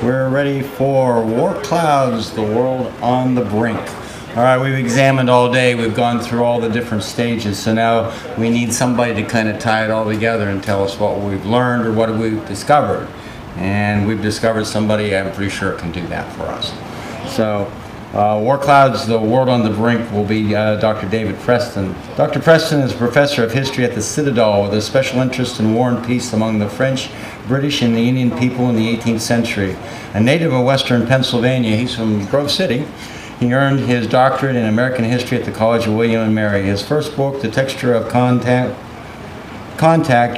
We're ready for War Clouds, the World on the Brink. All right, we've examined all day. We've gone through all the different stages. So now we need somebody to kind of tie it all together and tell us what we've learned or what we've discovered. And we've discovered somebody, I'm pretty sure, can do that for us. So War Clouds, the World on the Brink will be Dr. David Preston. Dr. Preston is a professor of history at the Citadel with a special interest in war and peace among the French, British, and the Indian people in the 18th century. A native of Western Pennsylvania, he's from Grove City. He earned his doctorate in American history at the College of William and Mary. His first book, The Texture of Contact,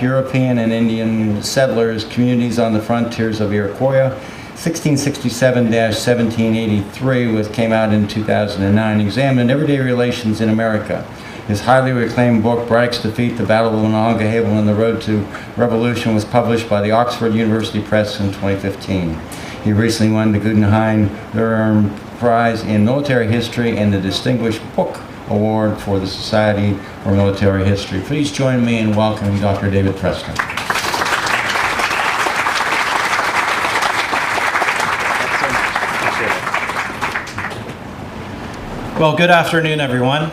European and Indian Settlers, Communities on the Frontiers of Iroquois, 1667-1783, came out in 2009, examined everyday relations in America. His highly acclaimed book, Braddock's Defeat, The Battle of Monongahela and the Road to Revolution, was published by the Oxford University Press in 2015. He recently won the Guggenheim Prize in Military History and the Distinguished Book Award for the Society for Military History. Please join me in welcoming Dr. David Preston. Well, good afternoon, everyone,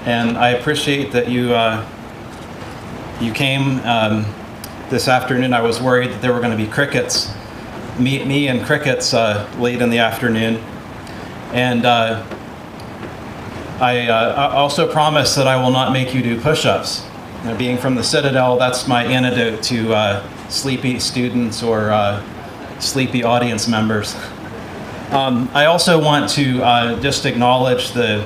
and I appreciate that you came this afternoon. I was worried that there were going to be crickets, me and crickets late in the afternoon, and I also promise that I will not make you do push-ups. Being from the Citadel, that's my antidote to sleepy students or sleepy audience members. I also want to just acknowledge the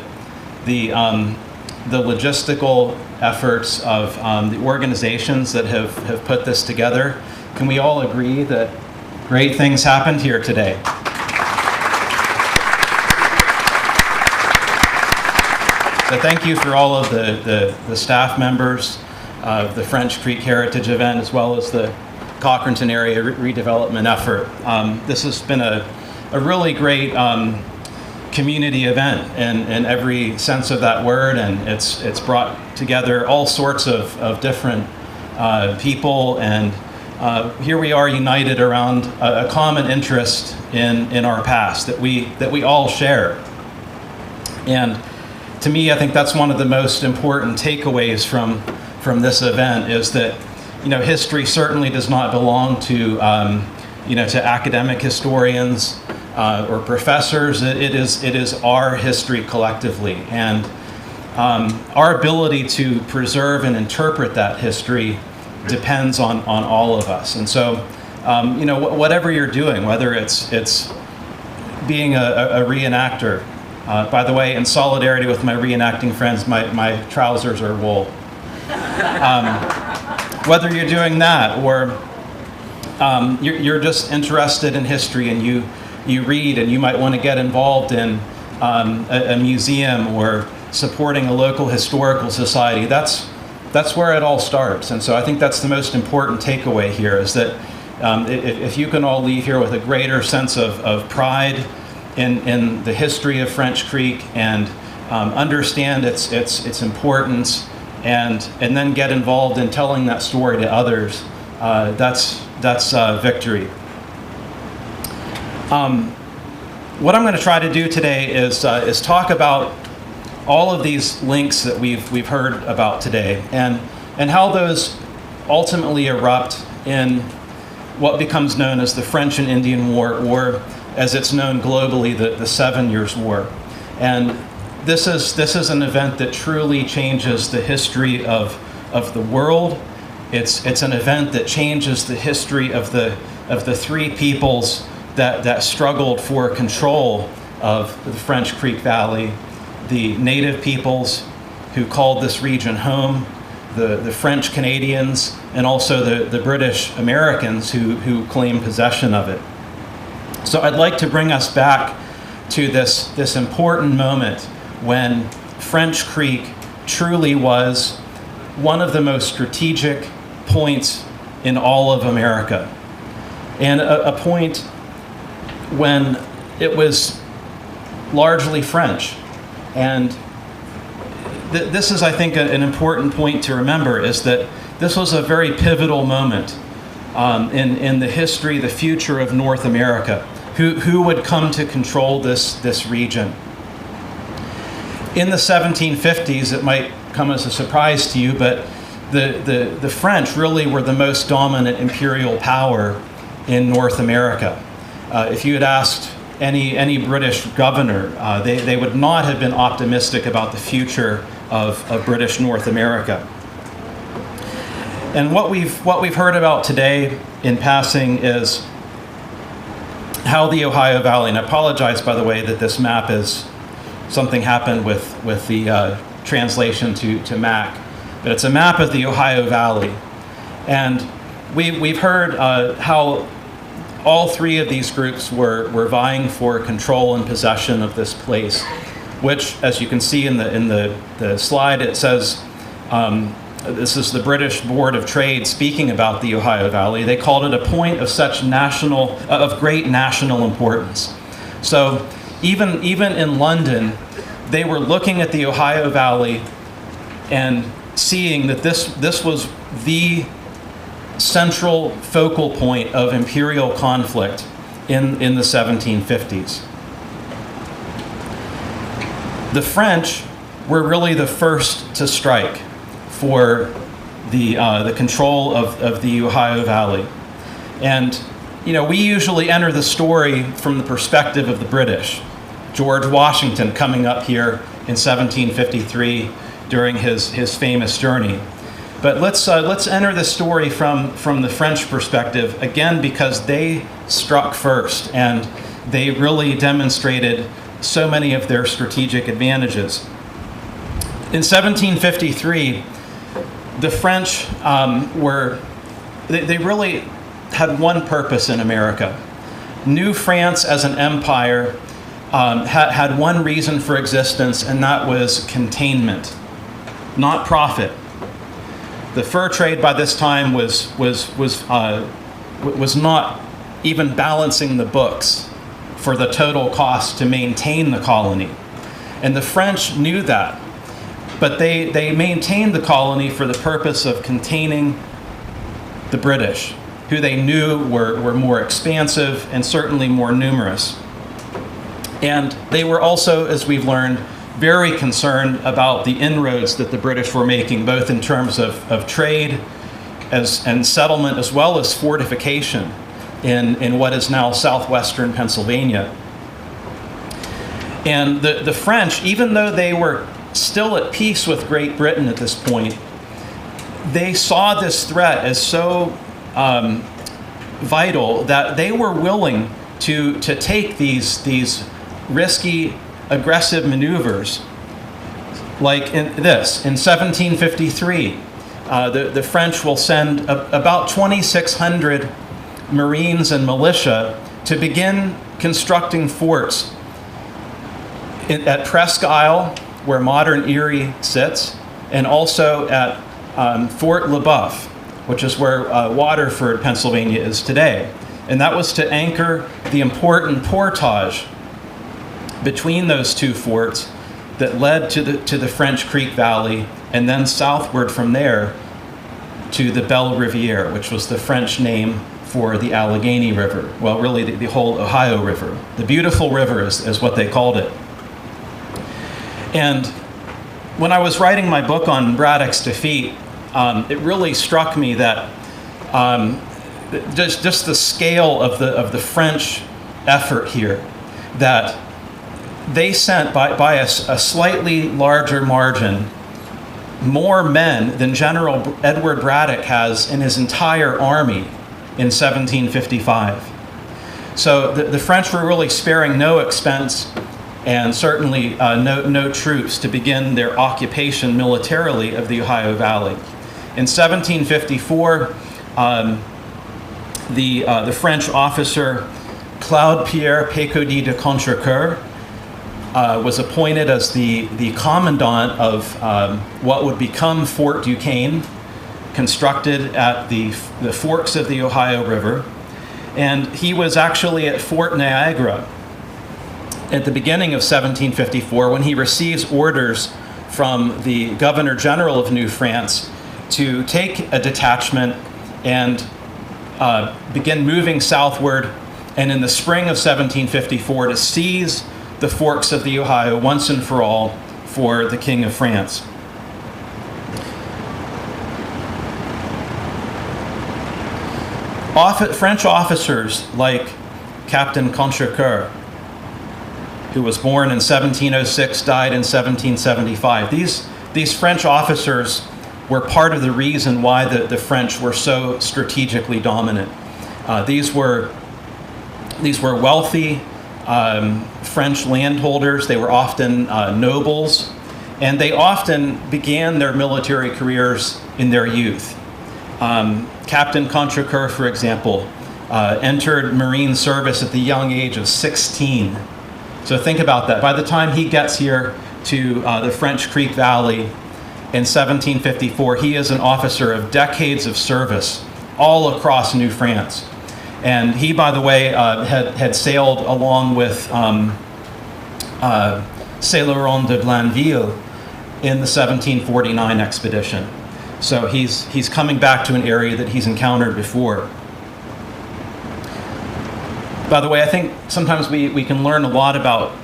logistical efforts of the organizations that have put this together. Can we all agree that great things happened here today? So thank you for all of the staff members of the French Creek Heritage event, as well as the Cochranton area redevelopment effort. This has been a really great community event in every sense of that word, and it's brought together all sorts of different people, and here we are united around a common interest in our past that we all share. And to me, I think that's one of the most important takeaways from this event is that, history certainly does not belong to to academic historians or professors. It is our history collectively, and our ability to preserve and interpret that history depends on all of us. And so, whatever you're doing, whether it's being a reenactor. By the way, in solidarity with my reenacting friends, my trousers are wool. Whether you're doing that or you're just interested in history and you read and you might want to get involved in a museum or supporting a local historical society, that's where it all starts. And so I think that's the most important takeaway here is that if you can all leave here with a greater sense of pride in the history of French Creek and understand its importance and then get involved in telling that story to others, that's victory. What I'm going to try to do today is talk about all of these links that we've heard about today and how those ultimately erupt in what becomes known as the French and Indian War, or as it's known globally, the 7 Years' War. And this is an event that truly changes the history of the world. It's an event that changes the history of the three peoples that struggled for control of the French Creek Valley, the native peoples who called this region home, the French Canadians, and also the British Americans who claimed possession of it. So I'd like to bring us back to this important moment when French Creek truly was one of the most strategic points in all of America, and a point when it was largely French. And this is, I think, an important point to remember, is that this was a very pivotal moment in the history, the future of North America, who would come to control this region. In the 1750s, it might come as a surprise to you, but the French really were the most dominant imperial power in North America. If you had asked any British governor, they would not have been optimistic about the future of British North America. And what we've heard about today in passing is how the Ohio Valley, and I apologize, by the way, that this map is, something happened with the translation to Mac, but it's a map of the Ohio Valley. And we've heard how all three of these groups were vying for control and possession of this place, which, as you can see in the slide, it says, this is the British Board of Trade speaking about the Ohio Valley. They called it a point of of great national importance. So even in London, they were looking at the Ohio Valley and seeing that this was the central focal point of imperial conflict in the 1750s. The French were really the first to strike for the control of the Ohio Valley. And, we usually enter the story from the perspective of the British. George Washington coming up here in 1753 during his famous journey. But let's enter the story from the French perspective, again, because they struck first and they really demonstrated so many of their strategic advantages. In 1753, the French they really had one purpose in America. New France as an empire had one reason for existence, and that was containment, not profit. The fur trade by this time was not even balancing the books for the total cost to maintain the colony. And the French knew that. But they maintained the colony for the purpose of containing the British, who they knew were more expansive and certainly more numerous. And they were also, as we've learned, very concerned about the inroads that the British were making, both in terms of trade and settlement, as well as fortification in what is now southwestern Pennsylvania. And the French, even though they were still at peace with Great Britain at this point, they saw this threat as so vital that they were willing to take these risky, aggressive maneuvers. Like in 1753, the French will send about 2,600 Marines and militia to begin constructing forts at Presque Isle, where modern Erie sits, and also at Fort Le Boeuf, which is where Waterford, Pennsylvania is today. And that was to anchor the important portage between those two forts that led to the French Creek Valley, and then southward from there to the Belle Riviere, which was the French name for the Allegheny River. Well, really the whole Ohio River. The beautiful river is what they called it. And when I was writing my book on Braddock's defeat, it really struck me that just the scale of the French effort here, that they sent by a slightly larger margin more men than General Edward Braddock has in his entire army in 1755. So the French were really sparing no expense and certainly no troops to begin their occupation militarily of the Ohio Valley. In 1754, the French officer Claude-Pierre Pécaudie de Contrecoeur was appointed as the commandant of what would become Fort Duquesne, constructed at the forks of the Ohio River. And he was actually at Fort Niagara at the beginning of 1754 when he receives orders from the Governor General of New France to take a detachment and begin moving southward, and in the spring of 1754 to seize the forks of the Ohio once and for all for the King of France. French officers like Captain Contrecoeur, who was born in 1706, died in 1775. These French officers were part of the reason why the French were so strategically dominant. These were wealthy French landholders. They were often nobles, and they often began their military careers in their youth. Captain Contrecoeur, for example, entered Marine service at the young age of 16. So think about that. By the time he gets here to the French Creek Valley in 1754, he is an officer of decades of service all across New France. And he, by the way, had sailed along with Saint-Laurent de Blainville in the 1749 expedition. So he's coming back to an area that he's encountered before. By the way, I think sometimes we can learn a lot about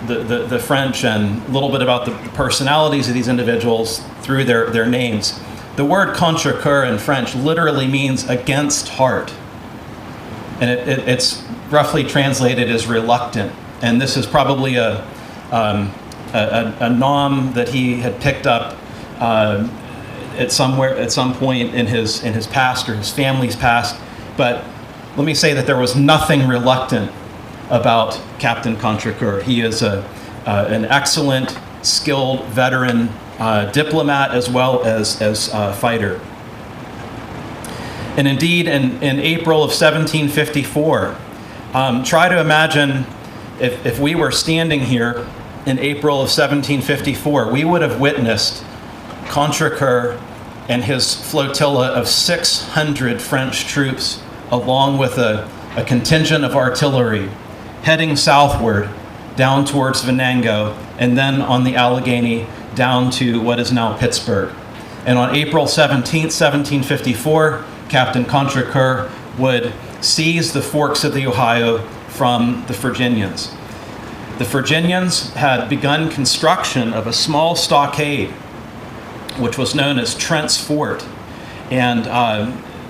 the French and a little bit about the personalities of these individuals through their names. The word Contrecoeur in French literally means against heart. And it's roughly translated as reluctant. And this is probably a nom that he had picked up at some point in his past or his family's past. But let me say that there was nothing reluctant about Captain Contrecoeur. He is an excellent, skilled veteran diplomat as well as fighter. And indeed, in April of 1754, try to imagine if we were standing here in April of 1754, we would have witnessed Contrecoeur and his flotilla of 600 French troops, along with a contingent of artillery, heading southward down towards Venango, and then on the Allegheny down to what is now Pittsburgh. And on April 17, 1754, Captain Contrecoeur would seize the forks of the Ohio from the Virginians. The Virginians had begun construction of a small stockade, which was known as Trent's Fort. And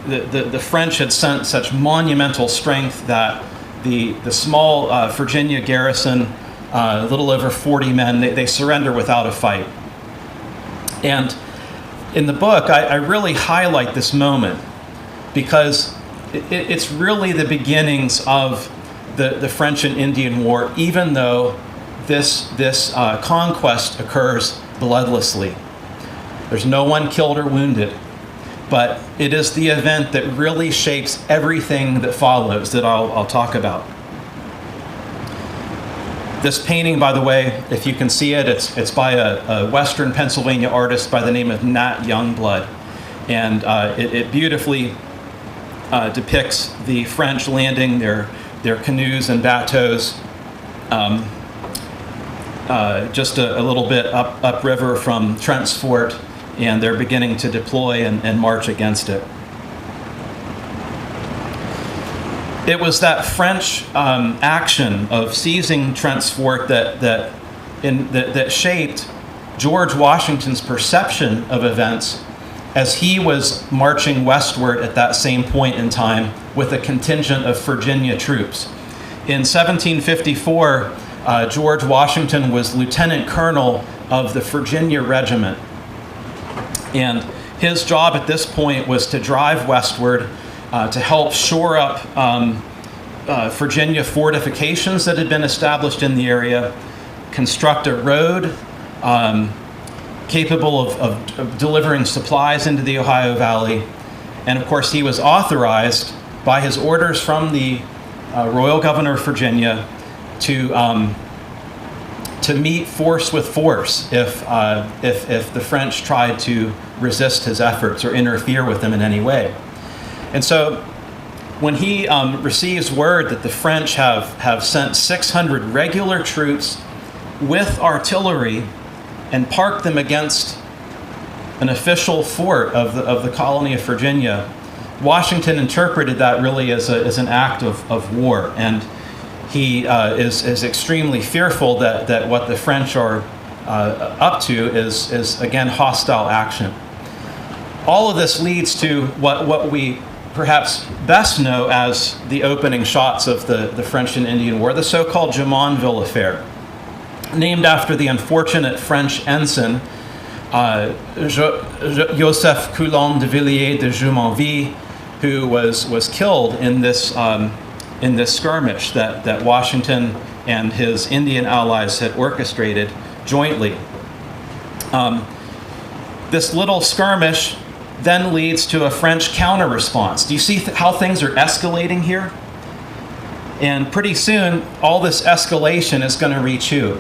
the French had sent such monumental strength that the small Virginia garrison, a little over 40 men, they surrender without a fight. And in the book, I really highlight this moment because it's really the beginnings of the French and Indian War, even though this conquest occurs bloodlessly. There's no one killed or wounded, but it is the event that really shapes everything that follows that I'll talk about. This painting, by the way, if you can see it, it's by a Western Pennsylvania artist by the name of Nat Youngblood. And it beautifully depicts the French landing their canoes and bateaus just a little bit upriver from Trent's Fort, and they're beginning to deploy and march against it. It was that French action of seizing Trent's Fort that shaped George Washington's perception of events as he was marching westward at that same point in time with a contingent of Virginia troops. In 1754, George Washington was lieutenant colonel of the Virginia Regiment. And his job at this point was to drive westward to help shore up Virginia fortifications that had been established in the area, construct a road capable of delivering supplies into the Ohio Valley. And of course, he was authorized by his orders from the Royal Governor of Virginia to meet force with force if the French tried to resist his efforts or interfere with them in any way. And so when he receives word that the French have sent 600 regular troops with artillery and parked them against an official fort of the colony of Virginia, Washington interpreted that really as an act of war, and he is extremely fearful that what the French are up to is again hostile action. All of this leads to what we perhaps best know as the opening shots of the French and Indian War, the so-called Jumonville affair, named after the unfortunate French ensign Joseph Coulon de Villiers de Jumonville, who was killed in this skirmish that Washington and his Indian allies had orchestrated jointly. This little skirmish then leads to a French counter-response. Do you see how things are escalating here? And pretty soon, all this escalation is going to reach who?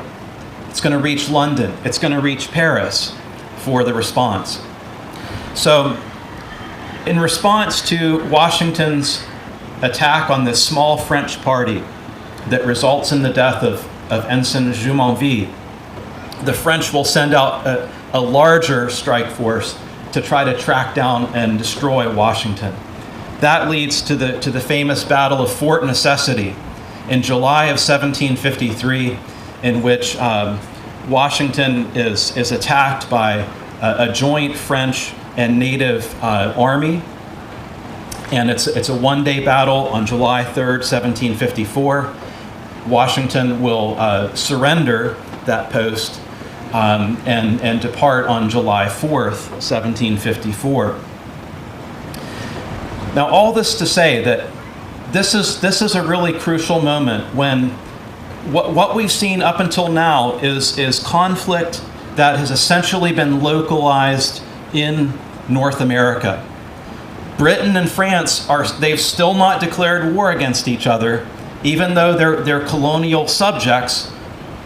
It's going to reach London. It's going to reach Paris for the response. So, in response to Washington's attack on this small French party that results in the death of Ensign Jumonville, the French will send out a larger strike force to try to track down and destroy Washington. That leads to the famous Battle of Fort Necessity in July of 1753, in which Washington is attacked by a joint French and native army. And it's a one-day battle on July 3rd, 1754. Washington will surrender that post and depart on July 4th, 1754. Now, all this to say that this is a really crucial moment when what we've seen up until now is conflict that has essentially been localized in North America. Britain and France they've still not declared war against each other, even though their colonial subjects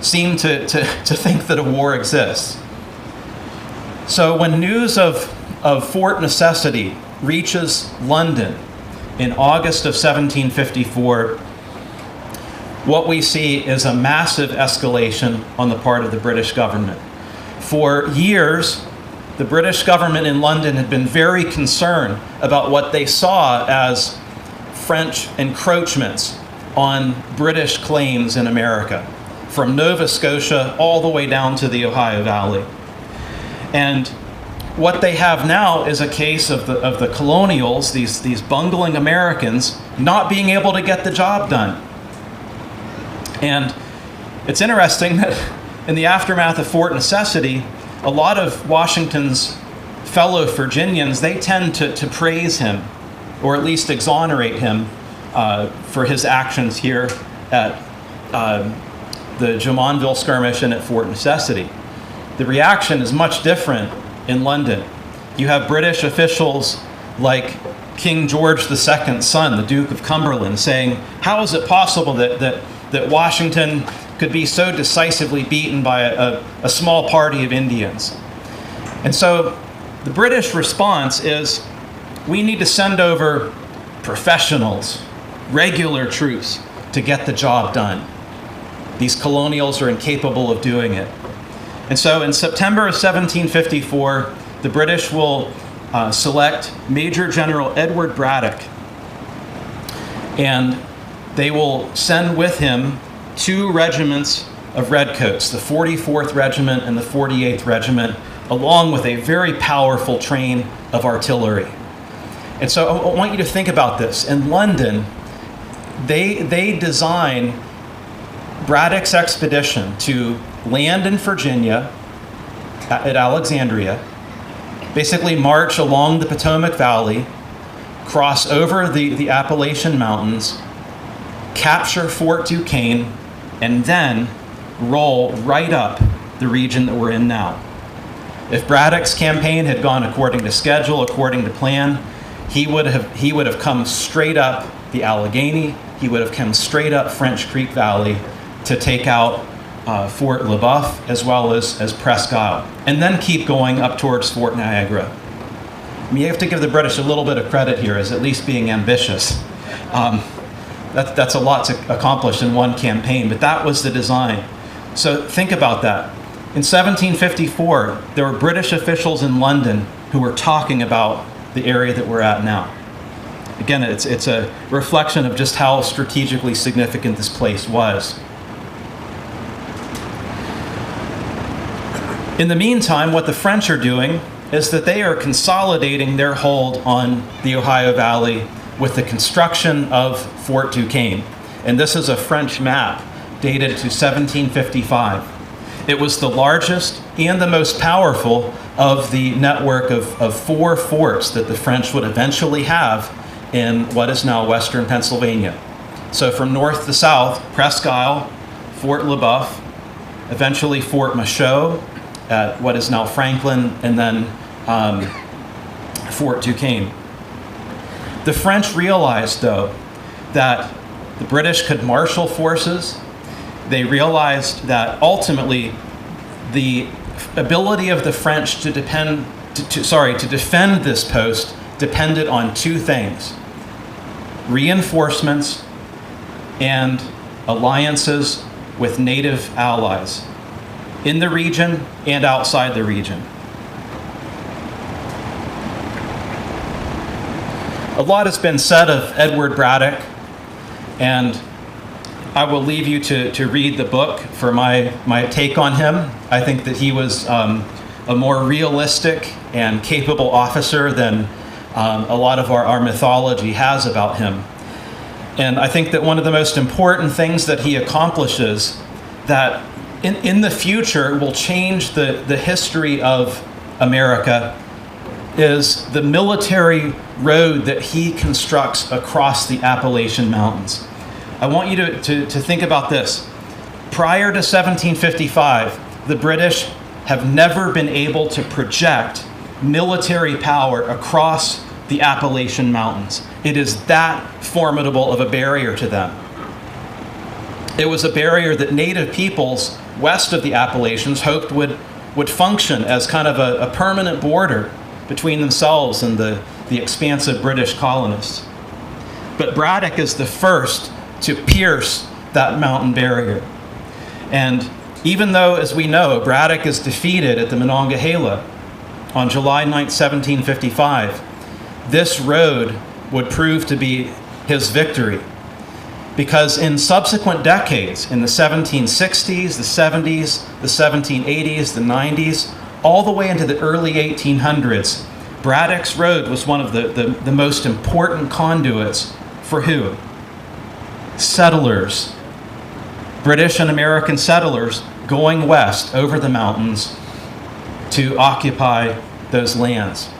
seem to think that a war exists. So when news of Fort Necessity reaches London in August of 1754, what we see is a massive escalation on the part of the British government. For years, the British government in London had been very concerned about what they saw as French encroachments on British claims in America, from Nova Scotia all the way down to the Ohio Valley. And what they have now is a case of the colonials, these bungling Americans, not being able to get the job done. And it's interesting that in the aftermath of Fort Necessity, a lot of Washington's fellow Virginians, they tend to praise him, or at least exonerate him for his actions here at the Jumonville skirmish and at Fort Necessity. The reaction is much different in London. You have British officials like King George II's son, the Duke of Cumberland, saying, how is it possible that Washington could be so decisively beaten by a small party of Indians? And so the British response is, we need to send over professionals, regular troops, to get the job done. These colonials are incapable of doing it. And so in September of 1754, the British will select Major General Edward Braddock, and they will send with him 2 regiments of Redcoats, the 44th Regiment and the 48th Regiment, along with a very powerful train of artillery. And so I want you to think about this. In London, they design Braddock's expedition to land in Virginia at Alexandria, basically march along the Potomac Valley, cross over the Appalachian Mountains, capture Fort Duquesne, and then roll right up the region that we're in now. If Braddock's campaign had gone according to schedule, according to plan, he would have come straight up the Allegheny, he would have come straight up French Creek Valley to take out Fort LeBoeuf as well as Presque Isle, and then keep going up towards Fort Niagara. I mean, you have to give the British a little bit of credit here as at least being ambitious. That's a lot to accomplish in one campaign, but that was the design. So think about that. In 1754, there were British officials in London who were talking about the area that we're at now. Again, it's a reflection of just how strategically significant this place was. In the meantime, what the French are doing is that they are consolidating their hold on the Ohio Valley with the construction of Fort Duquesne. And this is a French map dated to 1755. It was the largest and the most powerful of the network of 4 forts that the French would eventually have in what is now western Pennsylvania. So from north to south, Presque Isle, Fort Le Boeuf, eventually Fort Michaud at what is now Franklin, and then Fort Duquesne. The French realized, though, that the British could marshal forces. They realized that ultimately the ability of the French to defend this post depended on 2 things: reinforcements and alliances with native allies in the region and outside the region. A lot has been said of Edward Braddock, and I will leave you to read the book for my take on him. I think that he was a more realistic and capable officer than a lot of our mythology has about him. And I think that one of the most important things that he accomplishes that in the future will change the history of America is the military road that he constructs across the Appalachian Mountains. I want you to think about this. Prior to 1755, the British have never been able to project military power across the Appalachian Mountains. It is that formidable of a barrier to them. It was a barrier that native peoples west of the Appalachians hoped would function as kind of a permanent border between themselves and the expansive British colonists. But Braddock is the first to pierce that mountain barrier. And even though, as we know, Braddock is defeated at the Monongahela on July 9th, 1755, this road would prove to be his victory. Because in subsequent decades, in the 1760s, the 70s, the 1780s, the 90s, all the way into the early 1800s, Braddock's Road was one of the most important conduits for who? Settlers. British and American settlers going west over the mountains to occupy those lands.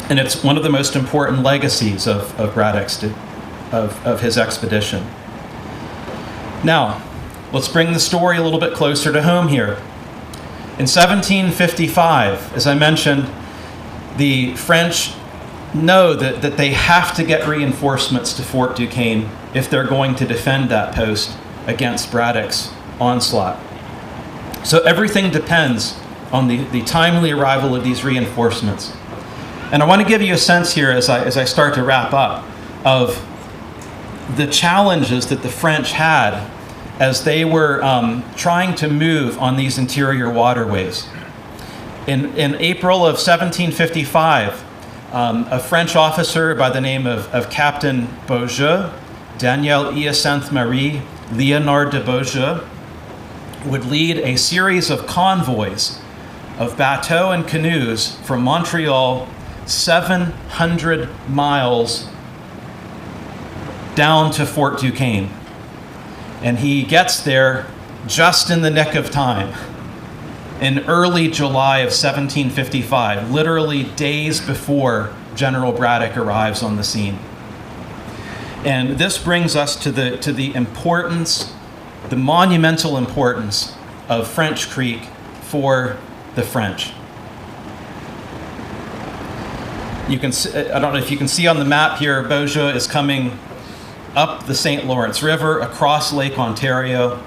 And it's one of the most important legacies of Braddock's of his expedition. Now, let's bring the story a little bit closer to home here. In 1755, as I mentioned, the French know that they have to get reinforcements to Fort Duquesne if they're going to defend that post against Braddock's onslaught. So everything depends on the timely arrival of these reinforcements. And I want to give you a sense here as I start to wrap up of the challenges that the French had as they were trying to move on these interior waterways. In April of 1755, a French officer by the name of Captain Beaujeu, Daniel Hyacinthe Marie Leonard de Beaujeu, would lead a series of convoys of bateaux and canoes from Montreal 700 miles down to Fort Duquesne. And he gets there just in the nick of time, in early July of 1755, literally days before General Braddock arrives on the scene. And this brings us to the importance, the monumental importance of French Creek for the French. You can see, I don't know if you can see on the map here, Beaujeu is coming up the St. Lawrence River, across Lake Ontario.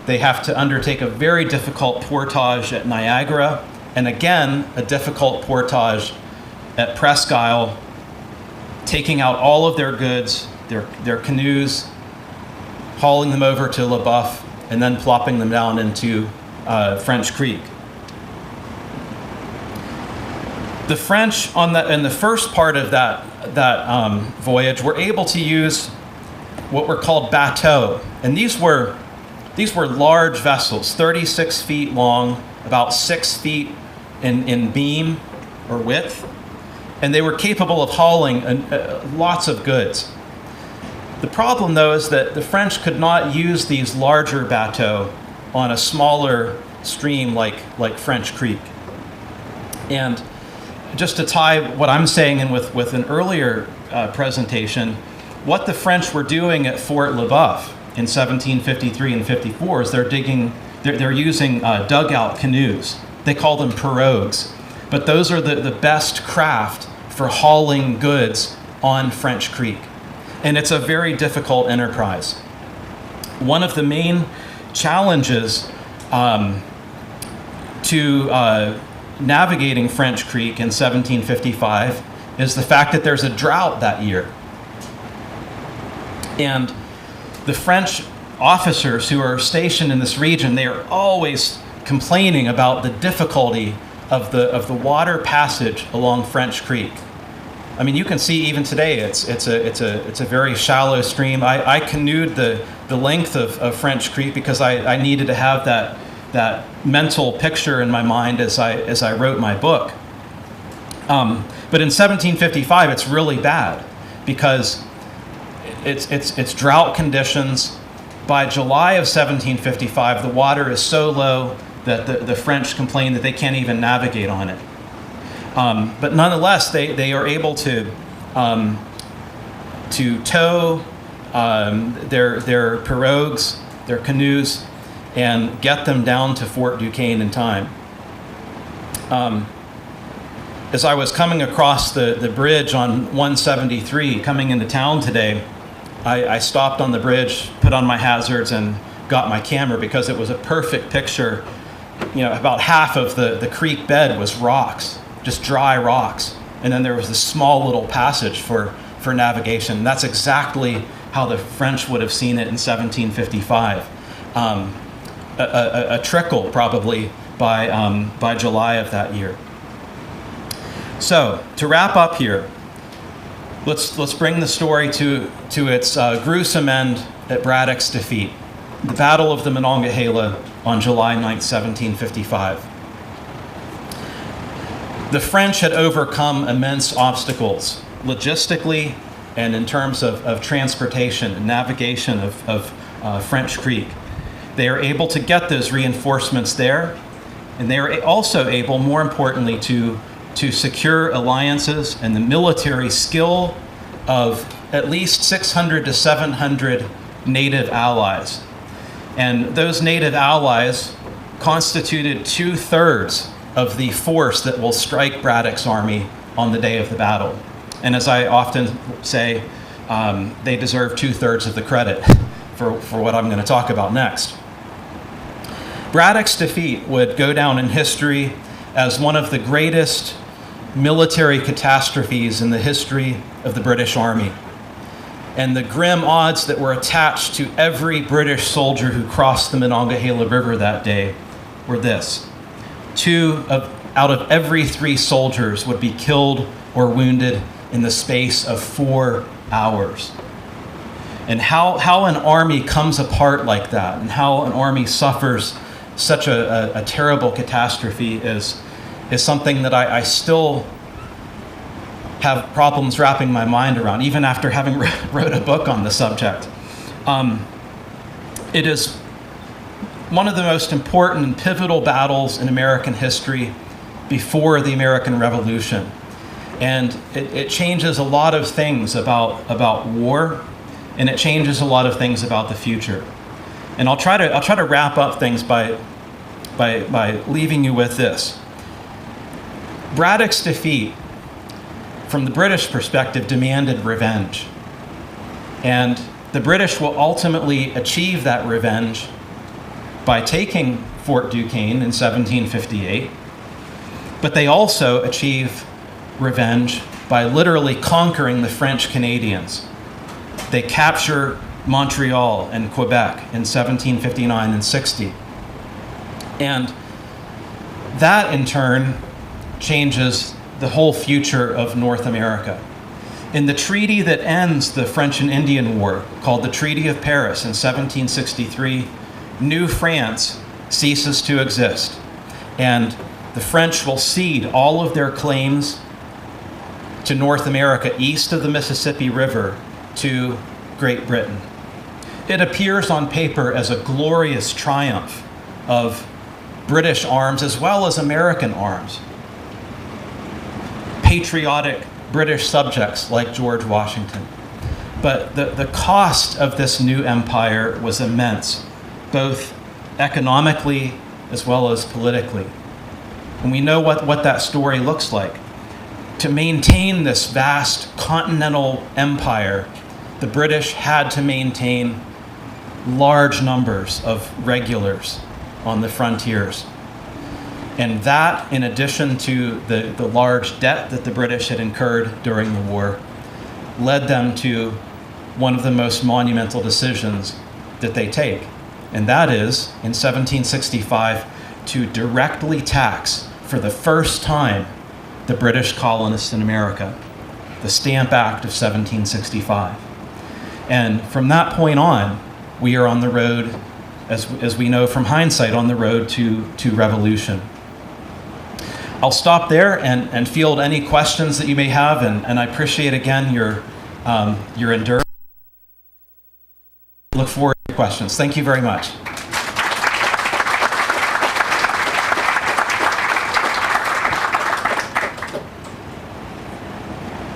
They have to undertake a very difficult portage at Niagara, and again, a difficult portage at Presque Isle, taking out all of their goods, their canoes, hauling them over to Le Boeuf, and then plopping them down into French Creek. The French in the first part of that voyage were able to use what were called bateaux, and these were large vessels, 36 feet long, about 6 feet in beam or width, and they were capable of hauling lots of goods. The problem, though, is that the French could not use these larger bateaux on a smaller stream like French Creek. And just to tie what I'm saying in with an earlier presentation, what the French were doing at Fort Le Boeuf in 1753 and 54 is they're using dugout canoes. They call them pirogues. But those are the best craft for hauling goods on French Creek. And it's a very difficult enterprise. One of the main challenges to navigating French Creek in 1755 is the fact that there's a drought that year. And the French officers who are stationed in this region, they are always complaining about the difficulty of the water passage along French Creek. I mean, you can see even today it's a very shallow stream. I canoed the length of French Creek because I needed to have that mental picture in my mind as I wrote my book. But in 1755, it's really bad because it's drought conditions. By July of 1755, the water is so low that the French complain that they can't even navigate on it. But nonetheless, they are able to tow their pirogues, their canoes, and get them down to Fort Duquesne in time. As I was coming across the bridge on 173, coming into town today, I stopped on the bridge, put on my hazards, and got my camera because it was a perfect picture. You know, about half of the creek bed was rocks, just dry rocks. And then there was this small little passage for navigation. That's exactly how the French would have seen it in 1755. A trickle probably by July of that year. So to wrap up here, let's bring the story to its gruesome end at Braddock's defeat, the Battle of the Monongahela on July 9th, 1755. The French had overcome immense obstacles, logistically and in terms of transportation and navigation of French Creek. They are able to get those reinforcements there, and they are also able, more importantly, to secure alliances and the military skill of at least 600 to 700 native allies. And those native allies constituted 2/3 of the force that will strike Braddock's army on the day of the battle. And as I often say, they deserve 2/3 of the credit for what I'm going to talk about next. Braddock's defeat would go down in history as one of the greatest military catastrophes in the history of the British Army. And the grim odds that were attached to every British soldier who crossed the Monongahela River that day were this: 2 out of every 3 soldiers would be killed or wounded in the space of 4 hours. And how an army comes apart like that, and how an army suffers such a terrible catastrophe is something that I still have problems wrapping my mind around, even after having wrote a book on the subject. It is one of the most important and pivotal battles in American history before the American Revolution. And it changes a lot of things about war, and it changes a lot of things about the future. And I'll try to wrap up things by leaving you with this. Braddock's defeat, from the British perspective, demanded revenge. And the British will ultimately achieve that revenge by taking Fort Duquesne in 1758. But they also achieve revenge by literally conquering the French Canadians. They capture Montreal and Quebec in 1759 and 60. And that, in turn, changes the whole future of North America. In the treaty that ends the French and Indian War, called the Treaty of Paris in 1763, New France ceases to exist, and the French will cede all of their claims to North America east of the Mississippi River to Great Britain. It appears on paper as a glorious triumph of British arms as well as American arms. Patriotic British subjects like George Washington. But the cost of this new empire was immense, both economically as well as politically. And we know what that story looks like. To maintain this vast continental empire, the British had to maintain large numbers of regulars on the frontiers. And that, in addition to the large debt that the British had incurred during the war, led them to one of the most monumental decisions that they take. And that is, in 1765, to directly tax, for the first time, the British colonists in America, the Stamp Act of 1765. And from that point on, we are on the road, as we know from hindsight, on the road to revolution. I'll stop there and field any questions that you may have, and I appreciate again your endurance. Look forward to your questions. Thank you very much.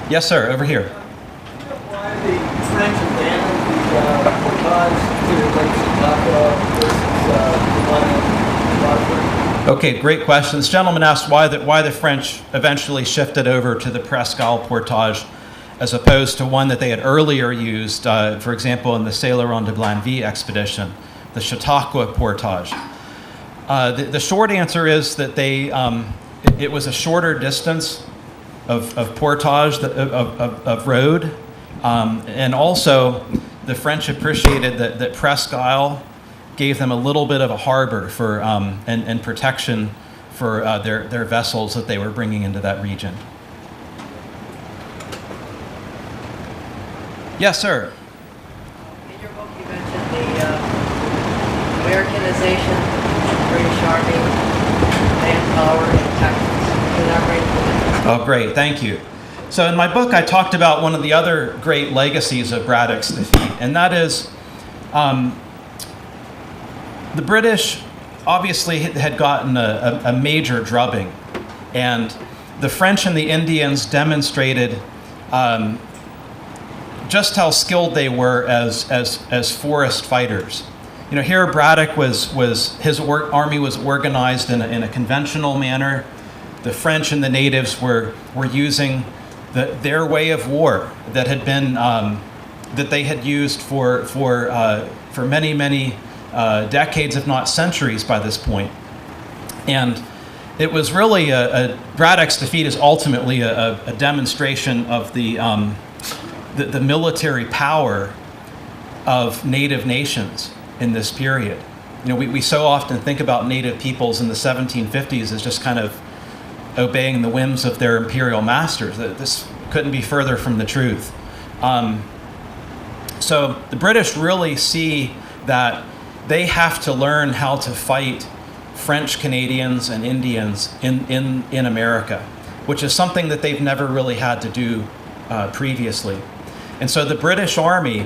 Yes, sir, over here. Why the French abandoned the portage to Lake Chautauqua versus the one in Logistical? Okay, great question. This gentleman asked why the French eventually shifted over to the Presque Isle portage as opposed to one that they had earlier used, for example, in the Céloron de Blainville expedition, the Chautauqua portage. The short answer is that it was a shorter distance of portage, of road, and also the French appreciated that Presque Isle gave them a little bit of a harbor for and protection for their vessels that they were bringing into that region. Yes, sir. In your book, you mentioned the Americanization of the British Army, manpower, and tactics. Can you elaborate a little bit? Oh, great. Thank you. So in my book, I talked about one of the other great legacies of Braddock's defeat, and that is the British obviously had gotten a major drubbing, and the French and the Indians demonstrated just how skilled they were as forest fighters. You know, here Braddock his army was organized in a conventional manner. The French and the natives were using their way of war that had been that they had used for many decades, if not centuries, by this point. And it was really Braddock's defeat is ultimately a demonstration of the military power of native nations in this period. You know, we so often think about native peoples in the 1750s as just kind of obeying the whims of their imperial masters. This couldn't be further from the truth. So the British really see that they have to learn how to fight French Canadians and Indians in America, which is something that they've never really had to do previously. And so the British Army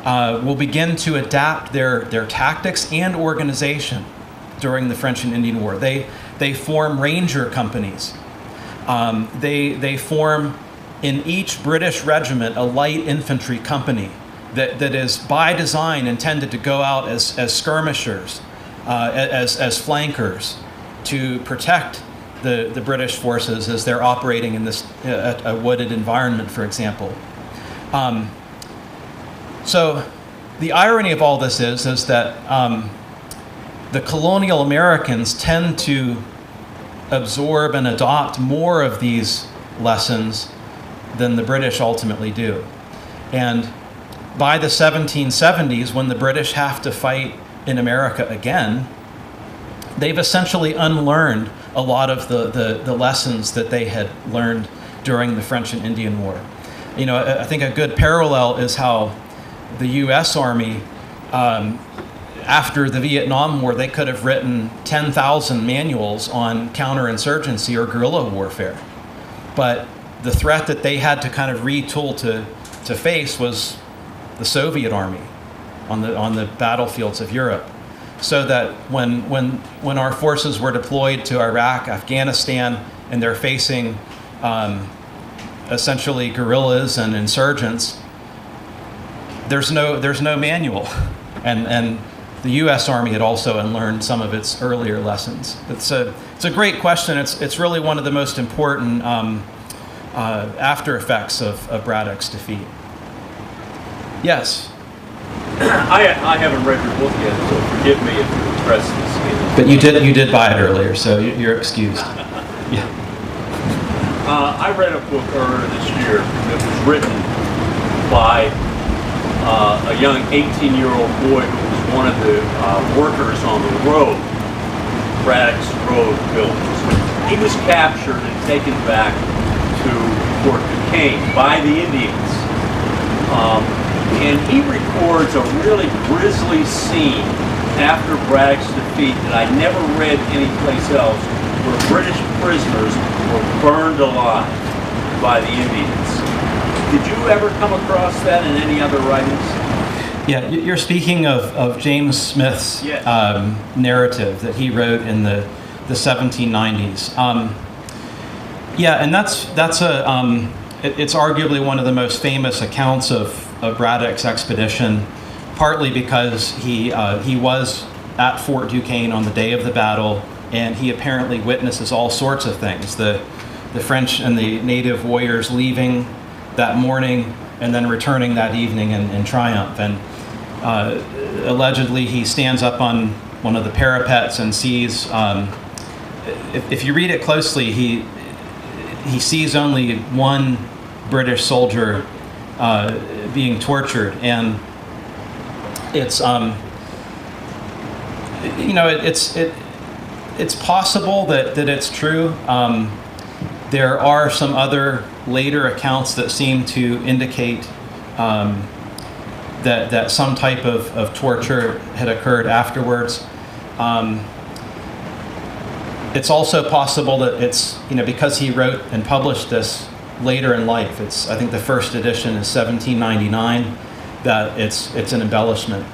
will begin to adapt their tactics and organization during the French and Indian War. They form ranger companies. They form in each British regiment a light infantry company that is by design intended to go out as skirmishers, as flankers, to protect the British forces as they're operating in this a wooded environment, for example. So the irony of all this is that the colonial Americans tend to absorb and adopt more of these lessons than the British ultimately do. And by the 1770s, when the British have to fight in America again, they've essentially unlearned a lot of the lessons that they had learned during the French and Indian War. I think a good parallel is how the U.S. Army, after the Vietnam War, they could have written 10,000 manuals on counterinsurgency or guerrilla warfare. But the threat that they had to kind of retool to face was the Soviet Army on the battlefields of Europe. So that when our forces were deployed to Iraq, Afghanistan, and they're facing essentially guerrillas and insurgents, there's no manual, and the U.S. Army had also learned some of its earlier lessons. It's a great question. It's really one of the most important after effects of Braddock's defeat. Yes. I haven't read your book yet, so forgive me if Preston's in it. But you did buy it earlier, so you're excused. Yeah. I read a book earlier this year that was written by a young 18-year-old boy who was one of the workers on the road, Braddock's road buildings. He was captured and taken back to Fort Duquesne by the Indians. And he records a really grisly scene after Braddock's defeat that I never read anyplace else, where British prisoners were burned alive by the Indians. Did you ever come across that in any other writings? Yeah, you're speaking of James Smith's Yes. narrative that he wrote in the 1790s. Yeah, and it's arguably one of the most famous accounts of Braddock's expedition, partly because he was at Fort Duquesne on the day of the battle, and he apparently witnesses all sorts of things. The French and the native warriors leaving that morning and then returning that evening in triumph. And allegedly he stands up on one of the parapets and sees, if you read it closely, he sees only one British soldier being tortured, and it's it's possible that it's true. There are some other later accounts that seem to indicate that some type of torture had occurred afterwards. It's also possible that it's, because he wrote and published this later in life, I think the first edition is 1799, that it's an embellishment.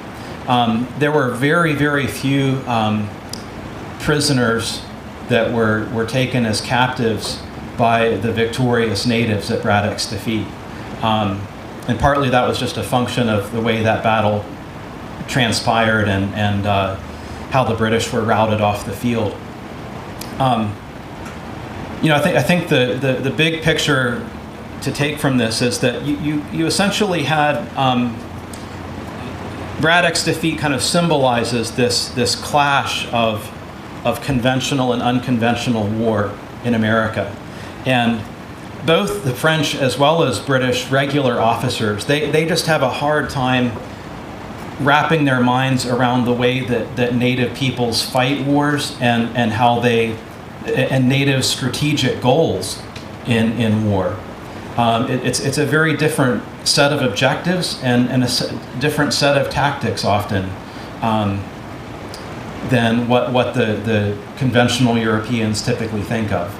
There were very, very few prisoners that were taken as captives by the victorious natives at Braddock's defeat. And partly that was just a function of the way that battle transpired and how the British were routed off the field. I think the big picture to take from this is that you essentially had Braddock's defeat kind of symbolizes this clash of conventional and unconventional war in America. And both the French as well as British regular officers, they just have a hard time wrapping their minds around the way that native peoples fight wars and how and native strategic goals in war. It's a very different set of objectives and a different set of tactics often than what the conventional Europeans typically think of.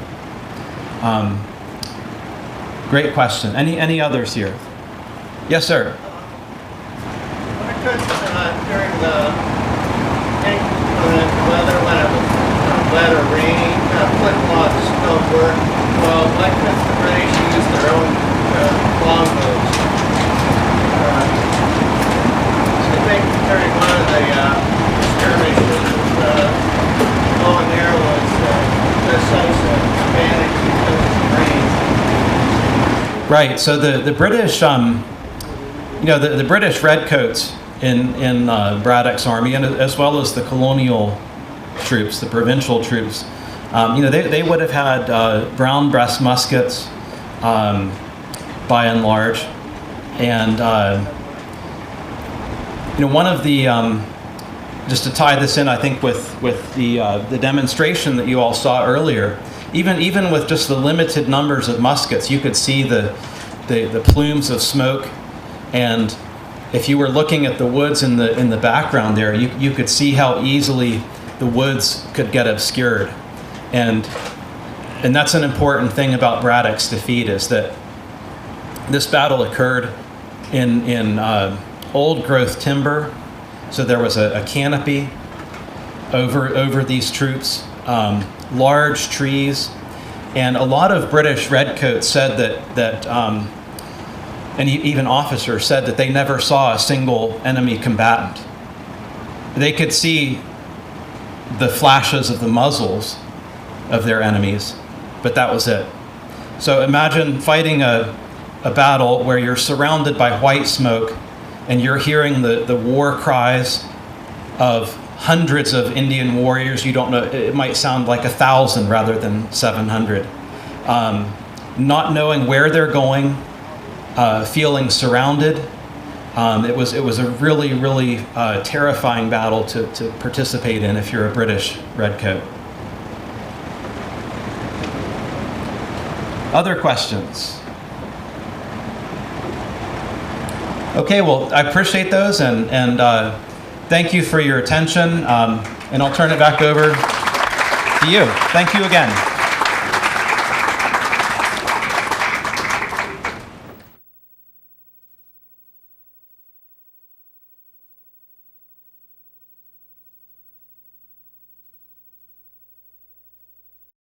Great question. Any others here? Yes, sir. I could, during the weather, when it was wet or rainy, flip-flops don't work. Well, why couldn't the British use their own longbows? I think during one of the skirmishes, bow and arrow was decisive advantage because of the rain. Right. So the British, the British redcoats in Braddock's army, and as well as the colonial troops, the provincial troops, they would have had brown breast muskets, by and large, and one of the just to tie this in, I think with the demonstration that you all saw earlier, even with just the limited numbers of muskets, you could see the the plumes of smoke, and if you were looking at the woods in the background there, you could see how easily the woods could get obscured, and that's an important thing about Braddock's defeat, is that this battle occurred in old growth timber, so there was a canopy over these troops, large trees, and a lot of British redcoats said that and even officers said that they never saw a single enemy combatant. They could see the flashes of the muzzles of their enemies, but that was it. So imagine fighting a battle where you're surrounded by white smoke and you're hearing the war cries of hundreds of Indian warriors. You don't know, it might sound like 1,000 rather than 700. Not knowing where they're going, feeling surrounded. It was a really terrifying battle to participate in if you're a British redcoat. Other questions? Okay, well, I appreciate those, and thank you for your attention, and I'll turn it back over to you. Thank you again.